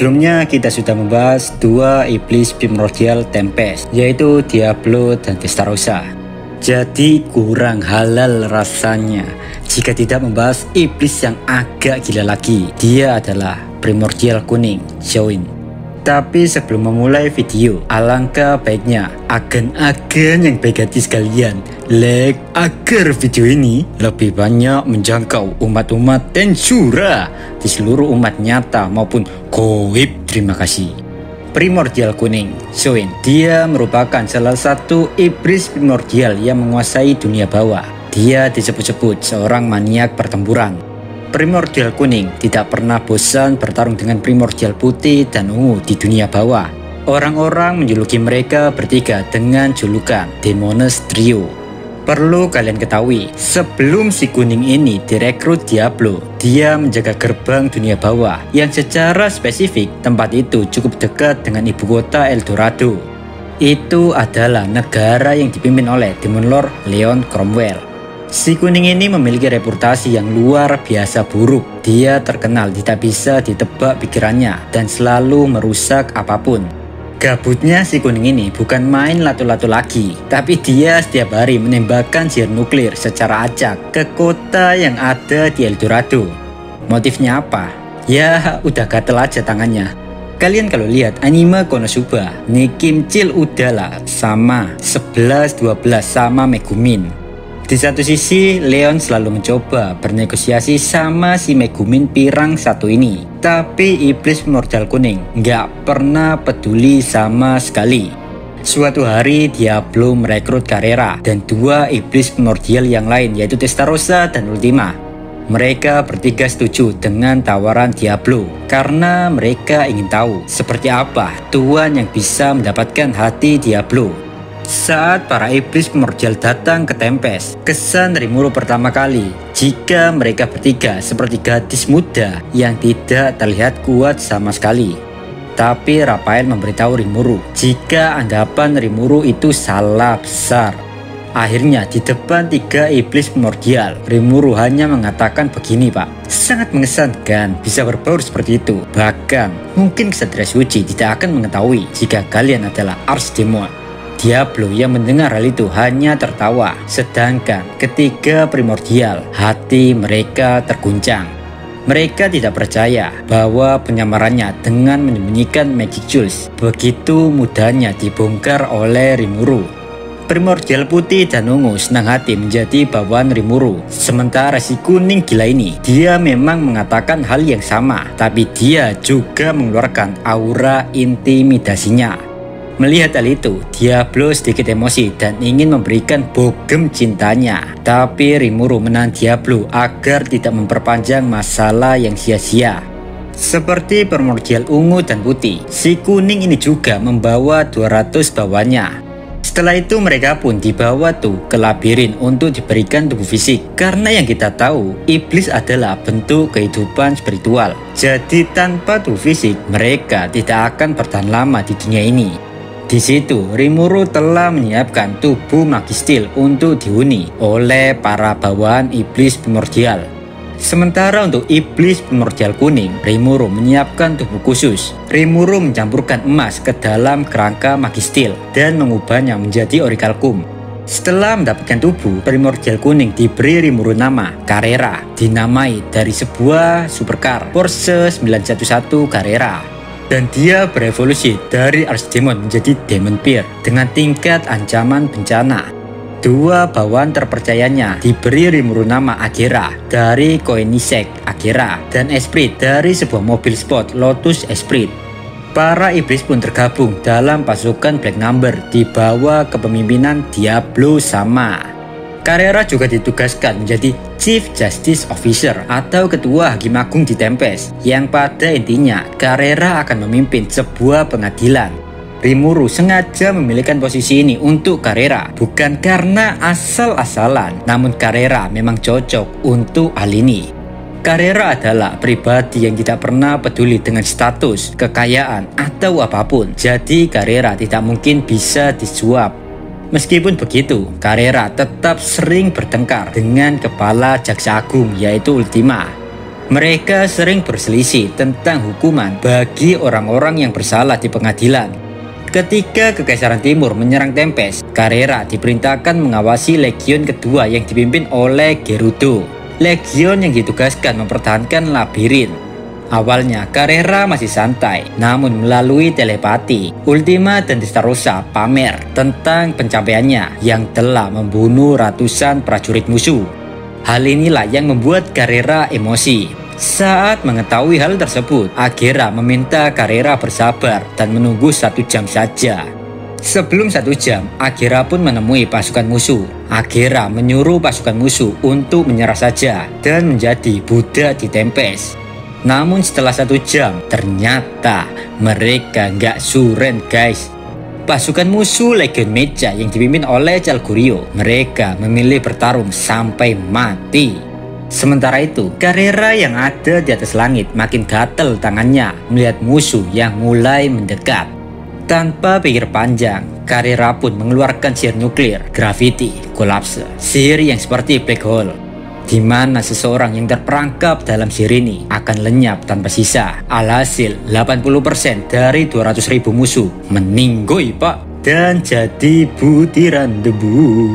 Sebelumnya kita sudah membahas dua iblis primordial Tempest, yaitu Diablo dan Testarossa. Jadi kurang halal rasanya jika tidak membahas iblis yang agak gila lagi. Dia adalah primordial kuning, Xiaowen. Tapi sebelum memulai video, alangkah baiknya agen-agen yang baik hati sekalian like agar video ini lebih banyak menjangkau umat-umat Tensura di seluruh umat nyata maupun goib. Terima kasih. Primordial kuning, Xiaowen. Dia merupakan salah satu iblis primordial yang menguasai dunia bawah. Dia disebut-sebut seorang maniak pertempuran. Primordial kuning tidak pernah bosan bertarung dengan primordial putih dan ungu di dunia bawah. Orang-orang menjuluki mereka bertiga dengan julukan Demoness Trio. Perlu kalian ketahui, sebelum si kuning ini direkrut Diablo, dia menjaga gerbang dunia bawah yang secara spesifik tempat itu cukup dekat dengan ibu kota Eldorado. Itu adalah negara yang dipimpin oleh Demon Lord Leon Cromwell. Si kuning ini memiliki reputasi yang luar biasa buruk. Dia terkenal tidak bisa ditebak pikirannya dan selalu merusak apapun. Gabutnya si kuning ini bukan main lato-lato lagi, tapi dia setiap hari menembakkan sihir nuklir secara acak ke kota yang ada di Eldorado. Motifnya apa? Ya udah gatel aja tangannya. Kalian kalau lihat anime Konosuba, Nikim Chill udahlah sama 11-12 sama Megumin. Di satu sisi, Leon selalu mencoba bernegosiasi sama si Megumin pirang satu ini. Tapi iblis primordial kuning nggak pernah peduli sama sekali. Suatu hari, Diablo merekrut Carrera dan dua iblis primordial yang lain yaitu Testarossa dan Ultima. Mereka bertiga setuju dengan tawaran Diablo karena mereka ingin tahu seperti apa tuan yang bisa mendapatkan hati Diablo. Saat para iblis primordial datang ke Tempest, kesan Rimuru pertama kali jika mereka bertiga seperti gadis muda yang tidak terlihat kuat sama sekali. Tapi Raphael memberitahu Rimuru jika anggapan Rimuru itu salah besar. Akhirnya di depan tiga iblis primordial, Rimuru hanya mengatakan begini, Pak. Sangat mengesankan bisa berbaur seperti itu. Bahkan mungkin Ksatria Suci tidak akan mengetahui jika kalian adalah Archdemon. Diablo yang mendengar hal itu hanya tertawa, sedangkan ketiga primordial hati mereka terguncang. Mereka tidak percaya bahwa penyamarannya dengan menyembunyikan Magic Jewels begitu mudahnya dibongkar oleh Rimuru. Primordial putih dan ungu senang hati menjadi bawaan Rimuru. Sementara si kuning gila ini, dia memang mengatakan hal yang sama, tapi dia juga mengeluarkan aura intimidasinya. Melihat hal itu, Diablo sedikit emosi dan ingin memberikan bogem cintanya. Tapi Rimuru menahan Diablo agar tidak memperpanjang masalah yang sia-sia. Seperti primordial ungu dan putih, si kuning ini juga membawa 200 bawaannya. Setelah itu mereka pun dibawa tuh ke labirin untuk diberikan tubuh fisik. Karena yang kita tahu, iblis adalah bentuk kehidupan spiritual. Jadi tanpa tubuh fisik, mereka tidak akan bertahan lama di dunia ini. Di situ, Rimuru telah menyiapkan tubuh magistil untuk dihuni oleh para bawaan iblis primordial. Sementara untuk iblis primordial kuning, Rimuru menyiapkan tubuh khusus. Rimuru mencampurkan emas ke dalam kerangka magistil dan mengubahnya menjadi orichalcum. Setelah mendapatkan tubuh, primordial kuning diberi Rimuru nama Carrera, dinamai dari sebuah supercar Porsche 911 Carrera. Dan dia berevolusi dari Archdemon menjadi Demon Peer dengan tingkat ancaman bencana. Dua bawaan terpercayanya diberi Rimuru nama Agera dari Koenigsegg Agera dan Esprit dari sebuah mobil sport Lotus Esprit. Para iblis pun tergabung dalam pasukan Black Number di bawah kepemimpinan Diablo sama. Carrera juga ditugaskan menjadi Chief Justice Officer atau Ketua Hakim Agung di Tempest, yang pada intinya Carrera akan memimpin sebuah pengadilan. Rimuru sengaja memilihkan posisi ini untuk Carrera bukan karena asal-asalan, namun Carrera memang cocok untuk hal ini. Carrera adalah pribadi yang tidak pernah peduli dengan status, kekayaan, atau apapun. Jadi Carrera tidak mungkin bisa disuap. Meskipun begitu, Carrera tetap sering bertengkar dengan kepala jaksa agung yaitu Ultima. Mereka sering berselisih tentang hukuman bagi orang-orang yang bersalah di pengadilan. Ketika Kekaisaran Timur menyerang Tempest, Carrera diperintahkan mengawasi legion kedua yang dipimpin oleh Gerudo. Legion yang ditugaskan mempertahankan labirin. Awalnya Carrera masih santai, namun melalui telepati, Ultima dan Dressrosa pamer tentang pencapaiannya yang telah membunuh ratusan prajurit musuh. Hal inilah yang membuat Carrera emosi. Saat mengetahui hal tersebut, Agera meminta Carrera bersabar dan menunggu 1 jam saja. Sebelum 1 jam, Agera pun menemui pasukan musuh. Agera menyuruh pasukan musuh untuk menyerah saja dan menjadi budak di Tempest. Namun setelah 1 jam, ternyata mereka nggak suren guys. Pasukan musuh Legion Mecha yang dipimpin oleh Calgurio, mereka memilih bertarung sampai mati. Sementara itu, Carrera yang ada di atas langit makin gatel tangannya melihat musuh yang mulai mendekat. Tanpa pikir panjang, Carrera pun mengeluarkan sihir nuklir, Gravity Collapse, sihir yang seperti black hole, di mana seseorang yang terperangkap dalam sihir ini akan lenyap tanpa sisa. Alhasil, 80% dari 200.000 musuh meninggoy pak, dan jadi butiran debu.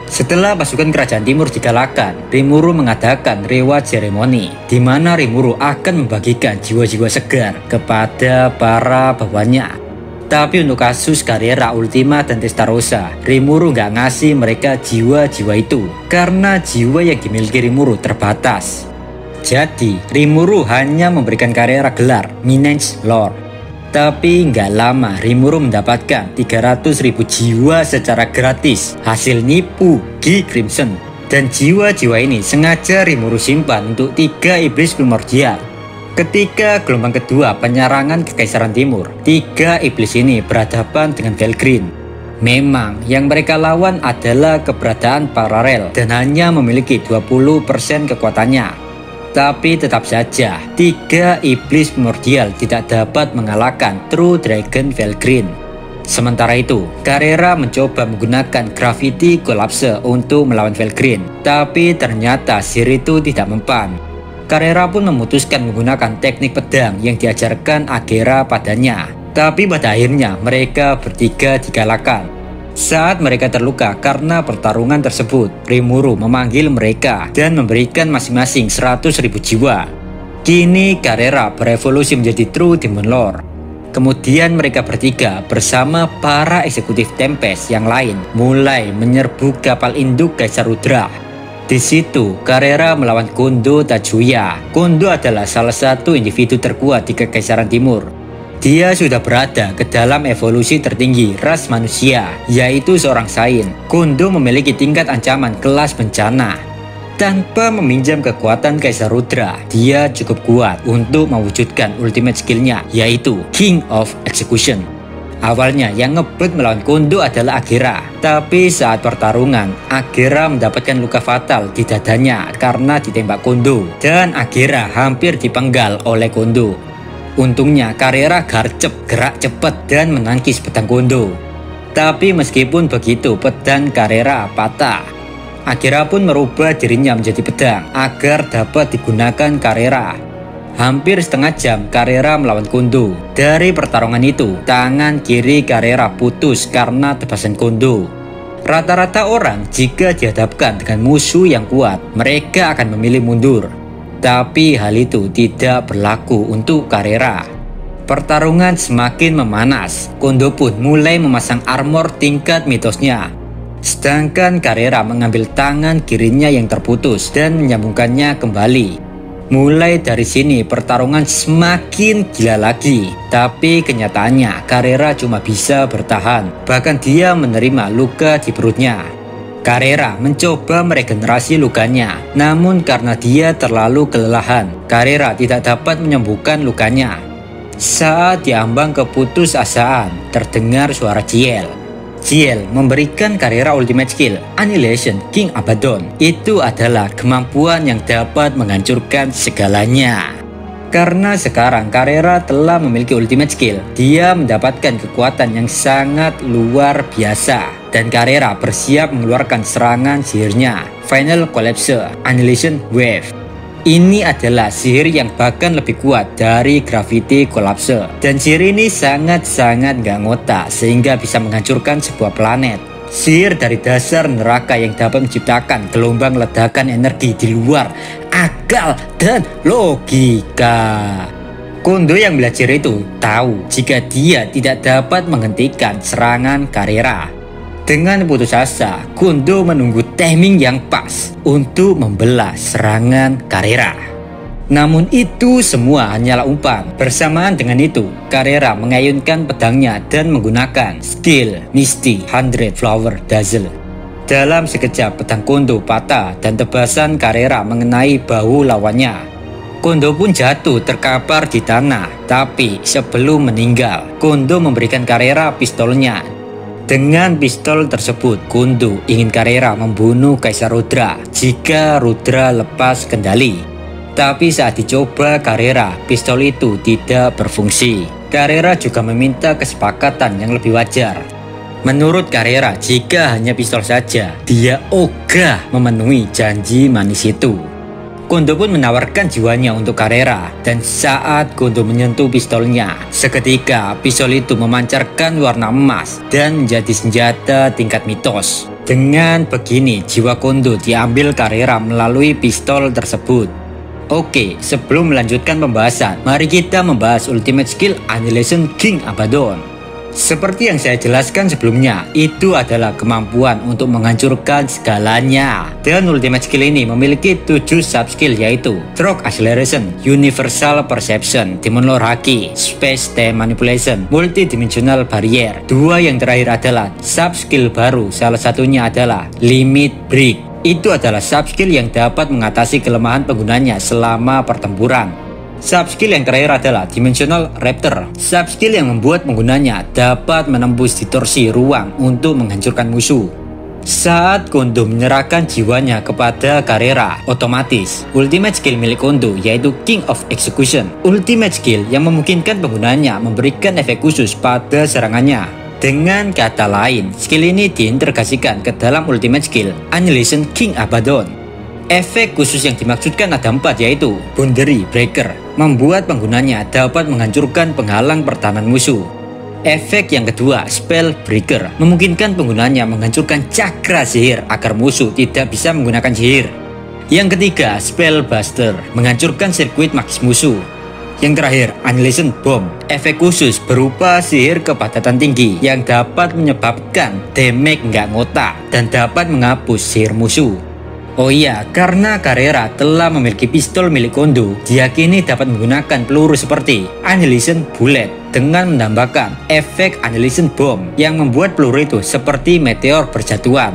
Setelah pasukan kerajaan timur dikalahkan, Rimuru mengadakan reward ceremony, di mana Rimuru akan membagikan jiwa-jiwa segar kepada para bawahannya. Tapi untuk kasus Carrera, Ultima, dan Dressrosa, Rimuru nggak ngasih mereka jiwa-jiwa itu, karena jiwa yang dimiliki Rimuru terbatas. Jadi, Rimuru hanya memberikan Carrera gelar Minen's Lord. Tapi nggak lama Rimuru mendapatkan 300.000 jiwa secara gratis hasil nipu Gi Crimson. Dan jiwa-jiwa ini sengaja Rimuru simpan untuk 3 iblis primordial. Ketika gelombang kedua penyerangan Kekaisaran Timur, 3 iblis ini berhadapan dengan Felgreen. Memang yang mereka lawan adalah keberadaan paralel dan hanya memiliki 20% kekuatannya. Tapi tetap saja, 3 iblis primordial tidak dapat mengalahkan True Dragon Felgreen. Sementara itu, Carrera mencoba menggunakan Gravity Collapse untuk melawan Felgreen, tapi ternyata sihir itu tidak mempan. Carrera pun memutuskan menggunakan teknik pedang yang diajarkan Agera padanya. Tapi pada akhirnya mereka bertiga dikalahkan. Saat mereka terluka karena pertarungan tersebut, Rimuru memanggil mereka dan memberikan masing-masing 100.000 jiwa. Kini Carrera berevolusi menjadi True Demon Lord. Kemudian mereka bertiga bersama para eksekutif Tempest yang lain mulai menyerbu kapal induk Kaisar Rudra. Di situ, Carrera melawan Kondo Tajuya. Kondo adalah salah satu individu terkuat di Kekaisaran Timur. Dia sudah berada ke dalam evolusi tertinggi ras manusia, yaitu seorang Saint. Kondo memiliki tingkat ancaman kelas bencana. Tanpa meminjam kekuatan Kaisar Rudra, dia cukup kuat untuk mewujudkan ultimate skillnya, yaitu King of Execution. Awalnya yang ngebut melawan Kondo adalah Agera, tapi saat pertarungan, Agera mendapatkan luka fatal di dadanya karena ditembak Kondo, dan Agera hampir dipenggal oleh Kondo. Untungnya Carrera garcep, gerak cepat dan menangkis pedang Kondo. Tapi meskipun begitu, pedang Carrera patah. Agera pun merubah dirinya menjadi pedang agar dapat digunakan Carrera. Hampir setengah jam Carrera melawan Kondo. Dari pertarungan itu, tangan kiri Carrera putus karena tebasan Kondo. Rata-rata orang jika dihadapkan dengan musuh yang kuat, mereka akan memilih mundur. Tapi hal itu tidak berlaku untuk Carrera. Pertarungan semakin memanas. Kondo pun mulai memasang armor tingkat mitosnya. Sedangkan Carrera mengambil tangan kirinya yang terputus dan menyambungkannya kembali. Mulai dari sini pertarungan semakin gila lagi. Tapi kenyataannya Carrera cuma bisa bertahan. Bahkan dia menerima luka di perutnya. Carrera mencoba meregenerasi lukanya, namun karena dia terlalu kelelahan, Carrera tidak dapat menyembuhkan lukanya. Saat diambang keputusasaan, terdengar suara Ciel. Ciel memberikan Carrera ultimate skill, Annihilation King Abaddon. Itu adalah kemampuan yang dapat menghancurkan segalanya. Karena sekarang Carrera telah memiliki ultimate skill, dia mendapatkan kekuatan yang sangat luar biasa. Dan Carrera bersiap mengeluarkan serangan sihirnya, Final Collapse Annihilation Wave. Ini adalah sihir yang bahkan lebih kuat dari Gravity Collapse. Dan sihir ini sangat-sangat gak ngotak sehingga bisa menghancurkan sebuah planet. Sihir dari dasar neraka yang dapat menciptakan gelombang ledakan energi di luar akal dan logika. Kondo yang belajar itu tahu jika dia tidak dapat menghentikan serangan Carrera. Dengan putus asa, Kondo menunggu timing yang pas untuk membelah serangan Carrera. Namun itu semua hanyalah umpan. Bersamaan dengan itu, Carrera mengayunkan pedangnya dan menggunakan skill Misty 100 Flower Dazzle. Dalam sekejap pedang Kondo patah dan tebasan Carrera mengenai bahu lawannya. Kondo pun jatuh terkapar di tanah, tapi sebelum meninggal, Kondo memberikan Carrera pistolnya. Dengan pistol tersebut, Kondo ingin Carrera membunuh Kaisar Rudra jika Rudra lepas kendali. Tapi saat dicoba Carrera, pistol itu tidak berfungsi. Carrera juga meminta kesepakatan yang lebih wajar. Menurut Carrera, jika hanya pistol saja, dia ogah memenuhi janji manis itu. Kondo pun menawarkan jiwanya untuk Carrera, dan saat Kondo menyentuh pistolnya, seketika pistol itu memancarkan warna emas dan menjadi senjata tingkat mitos. Dengan begini, jiwa Kondo diambil Carrera melalui pistol tersebut. Oke, sebelum melanjutkan pembahasan, mari kita membahas Ultimate Skill Annihilation King Abaddon. Seperti yang saya jelaskan sebelumnya, itu adalah kemampuan untuk menghancurkan segalanya. Dan Ultimate Skill ini memiliki 7 subskill, yaitu Stroke Acceleration, Universal Perception, Demon Lord Haki, Space Time Manipulation, Multidimensional Barrier. 2 yang terakhir adalah subskill baru, salah satunya adalah Limit Break. Itu adalah subskill yang dapat mengatasi kelemahan penggunanya selama pertempuran. Subskill yang terakhir adalah Dimensional Raptor. Subskill yang membuat penggunanya dapat menembus distorsi ruang untuk menghancurkan musuh. Saat Kondo menyerahkan jiwanya kepada Carrera, otomatis Ultimate Skill milik Kondo yaitu King of Execution. Ultimate Skill yang memungkinkan penggunanya memberikan efek khusus pada serangannya. Dengan kata lain, skill ini diintegrasikan ke dalam Ultimate Skill Annihilation King Abaddon. Efek khusus yang dimaksudkan ada 4, yaitu Boundary Breaker, membuat penggunanya dapat menghancurkan penghalang pertahanan musuh. Efek yang kedua, Spell Breaker, memungkinkan penggunanya menghancurkan cakra sihir agar musuh tidak bisa menggunakan sihir. Yang ketiga, Spell Buster, menghancurkan sirkuit magis musuh. Yang terakhir, Annihilation Bomb, efek khusus berupa sihir kepadatan tinggi yang dapat menyebabkan damage nggak ngotak dan dapat menghapus sihir musuh. Oh iya, karena Carrera telah memiliki pistol milik Kondo, diyakini dapat menggunakan peluru seperti Annihilation Bullet dengan menambahkan efek Annihilation Bomb yang membuat peluru itu seperti meteor berjatuhan.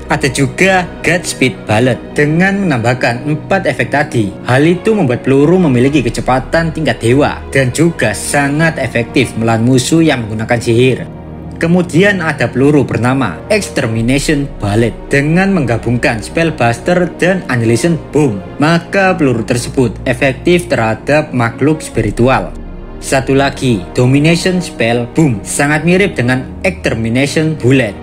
Ada juga Godspeed Bullet dengan menambahkan 4 efek tadi. Hal itu membuat peluru memiliki kecepatan tingkat dewa dan juga sangat efektif melawan musuh yang menggunakan sihir. Kemudian ada peluru bernama Extermination Bullet dengan menggabungkan Spell Buster dan Annihilation Bomb, maka peluru tersebut efektif terhadap makhluk spiritual. Satu lagi, Domination Spell Boom, sangat mirip dengan Extermination Bullet,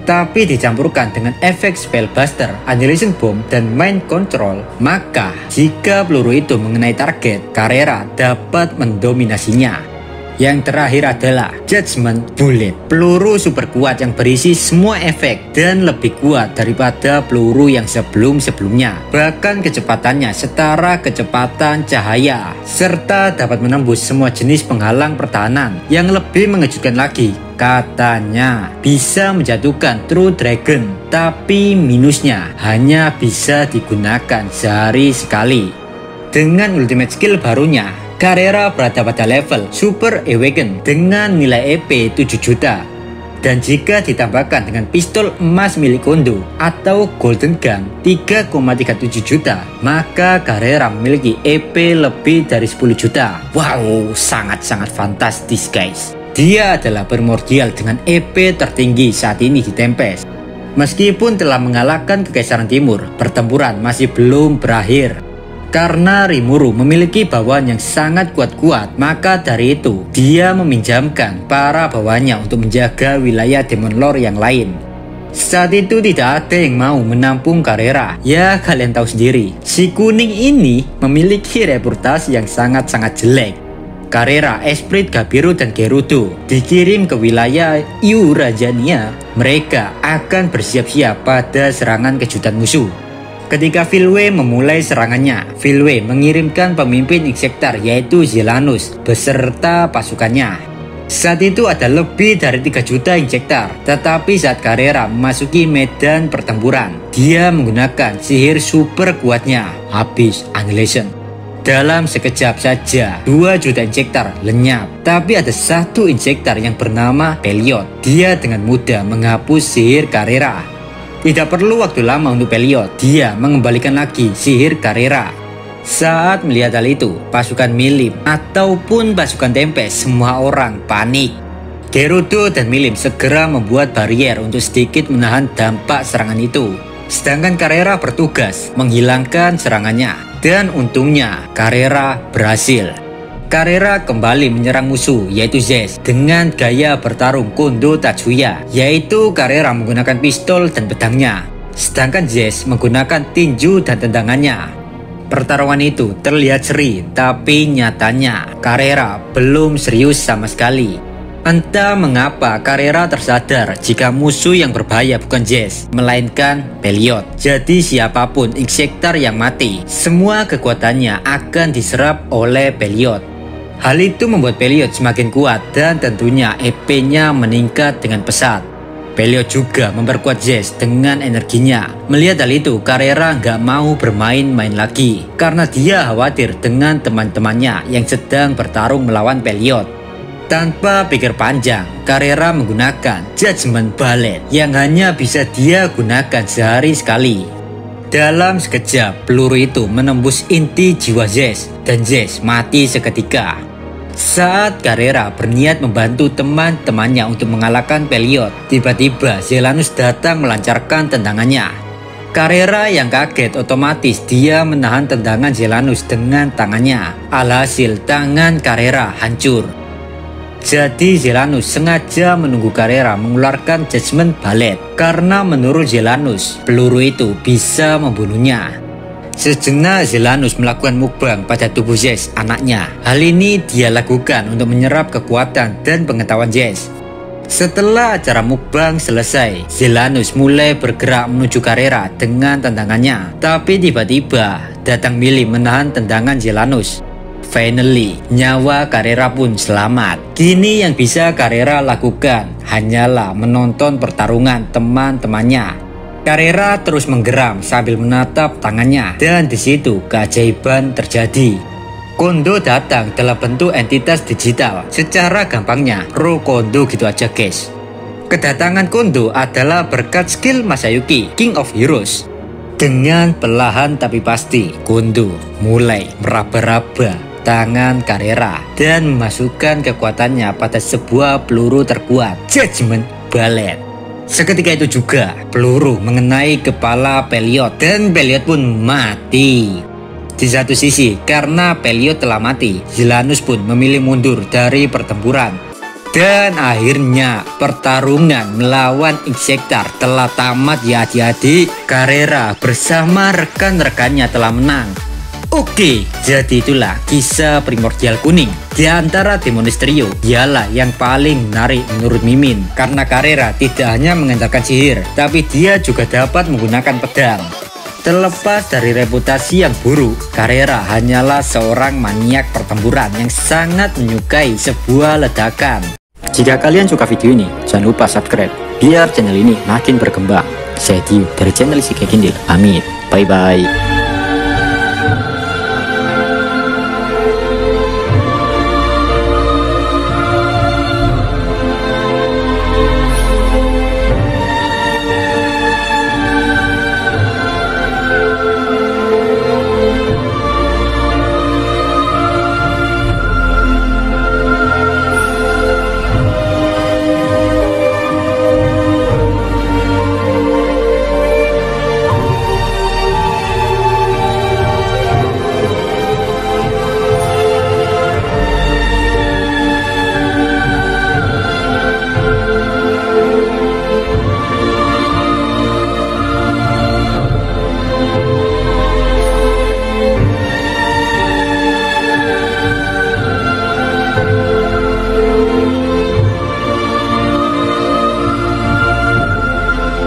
tapi dicampurkan dengan efek Spell Buster, Annihilation Bomb, dan Mind Control, maka jika peluru itu mengenai target, Carrera dapat mendominasinya. Yang terakhir adalah Judgment Bullet, peluru super kuat yang berisi semua efek dan lebih kuat daripada peluru yang sebelum-sebelumnya. Bahkan kecepatannya setara kecepatan cahaya, serta dapat menembus semua jenis penghalang pertahanan. Yang lebih mengejutkan lagi, katanya bisa menjatuhkan True Dragon, tapi minusnya hanya bisa digunakan sehari sekali. Dengan Ultimate Skill barunya, Carrera berada pada level Super Awaken dengan nilai EP 7 juta. Dan jika ditambahkan dengan pistol emas milik Kondo atau Golden Gun 3,37 juta, maka Carrera memiliki EP lebih dari 10 juta. Wow, sangat-sangat fantastis guys. Dia adalah primordial dengan EP tertinggi saat ini di Tempest. Meskipun telah mengalahkan Kekaisaran Timur, pertempuran masih belum berakhir. Karena Rimuru memiliki bawahan yang sangat kuat-kuat, maka dari itu dia meminjamkan para bawahannya untuk menjaga wilayah Demon Lord yang lain. Saat itu tidak ada yang mau menampung Carrera. Ya kalian tahu sendiri, si kuning ini memiliki reputasi yang sangat-sangat jelek. Carrera, Esprit, Gabiru, dan Gerudo dikirim ke wilayah Eurasiania. Mereka akan bersiap-siap pada serangan kejutan musuh. Ketika Filwe memulai serangannya, Filwe mengirimkan pemimpin Insektar yaitu Zelanus beserta pasukannya. Saat itu ada lebih dari 3 juta Insektar, tetapi saat Carrera memasuki medan pertempuran, dia menggunakan sihir super kuatnya, habis Annihilation. Dalam sekejap saja, 2 juta Insektar lenyap, tapi ada satu Insektar yang bernama Peliot. Dia dengan mudah menghapus sihir Carrera. Tidak perlu waktu lama untuk Peliot, dia mengembalikan lagi sihir Carrera. Saat melihat hal itu, pasukan Milim ataupun pasukan Tempest semua orang panik. Gerudo dan Milim segera membuat barrier untuk sedikit menahan dampak serangan itu. Sedangkan Carrera bertugas menghilangkan serangannya. Dan untungnya Carrera berhasil. Carrera kembali menyerang musuh yaitu Zest dengan gaya bertarung Kondo Tatsuya, yaitu Carrera menggunakan pistol dan pedangnya, sedangkan Zest menggunakan tinju dan tendangannya. Pertarungan itu terlihat seri, tapi nyatanya Carrera belum serius sama sekali. Entah mengapa Carrera tersadar jika musuh yang berbahaya bukan Zest, melainkan Peliot. Jadi siapapun Insektar yang mati, semua kekuatannya akan diserap oleh Peliot. Hal itu membuat Peliot semakin kuat dan tentunya EP-nya meningkat dengan pesat. Peliot juga memperkuat Zest dengan energinya. Melihat hal itu, Carrera nggak mau bermain-main lagi karena dia khawatir dengan teman-temannya yang sedang bertarung melawan Peliot. Tanpa pikir panjang, Carrera menggunakan Judgment Ballet yang hanya bisa dia gunakan sehari sekali. Dalam sekejap, peluru itu menembus inti jiwa Zest dan Zest mati seketika. Saat Carrera berniat membantu teman-temannya untuk mengalahkan Peliot, tiba-tiba Zelanus datang melancarkan tendangannya. Carrera yang kaget, otomatis dia menahan tendangan Zelanus dengan tangannya. Alhasil tangan Carrera hancur. Jadi Zelanus sengaja menunggu Carrera mengeluarkan Judgment Ballet karena menurut Zelanus peluru itu bisa membunuhnya. Sejenak Zelanus melakukan mukbang pada tubuh Zest anaknya. Hal ini dia lakukan untuk menyerap kekuatan dan pengetahuan Zest. Setelah acara mukbang selesai, Zelanus mulai bergerak menuju Carrera dengan tendangannya. Tapi tiba-tiba datang Milim menahan tendangan Zelanus. Finally, nyawa Carrera pun selamat. Kini yang bisa Carrera lakukan hanyalah menonton pertarungan teman-temannya. Carrera terus menggeram sambil menatap tangannya, dan di situ keajaiban terjadi. Kondo datang dalam bentuk entitas digital. Secara gampangnya, Roh Kondo gitu aja guys. Kedatangan Kondo adalah berkat skill Masayuki, King of Heroes. Dengan perlahan tapi pasti, Kondo mulai meraba-raba tangan Carrera dan memasukkan kekuatannya pada sebuah peluru terkuat, Judgment Ballet. Seketika itu juga peluru mengenai kepala Peliot dan Peliot pun mati. Di satu sisi, karena Peliot telah mati, Zelanus pun memilih mundur dari pertempuran. Dan akhirnya pertarungan melawan Insektar telah tamat ya adik-adik. Carrera bersama rekan-rekannya telah menang. Oke, jadi itulah kisah Primordial Kuning. Di antara Demonis Trio, dialah yang paling menarik menurut Mimin. Karena Carrera tidak hanya mengandalkan sihir, tapi dia juga dapat menggunakan pedang. Terlepas dari reputasi yang buruk, Carrera hanyalah seorang maniak pertempuran yang sangat menyukai sebuah ledakan. Jika kalian suka video ini, jangan lupa subscribe, biar channel ini makin berkembang. Saya Dio dari channel Si Kekindil, pamit, bye-bye.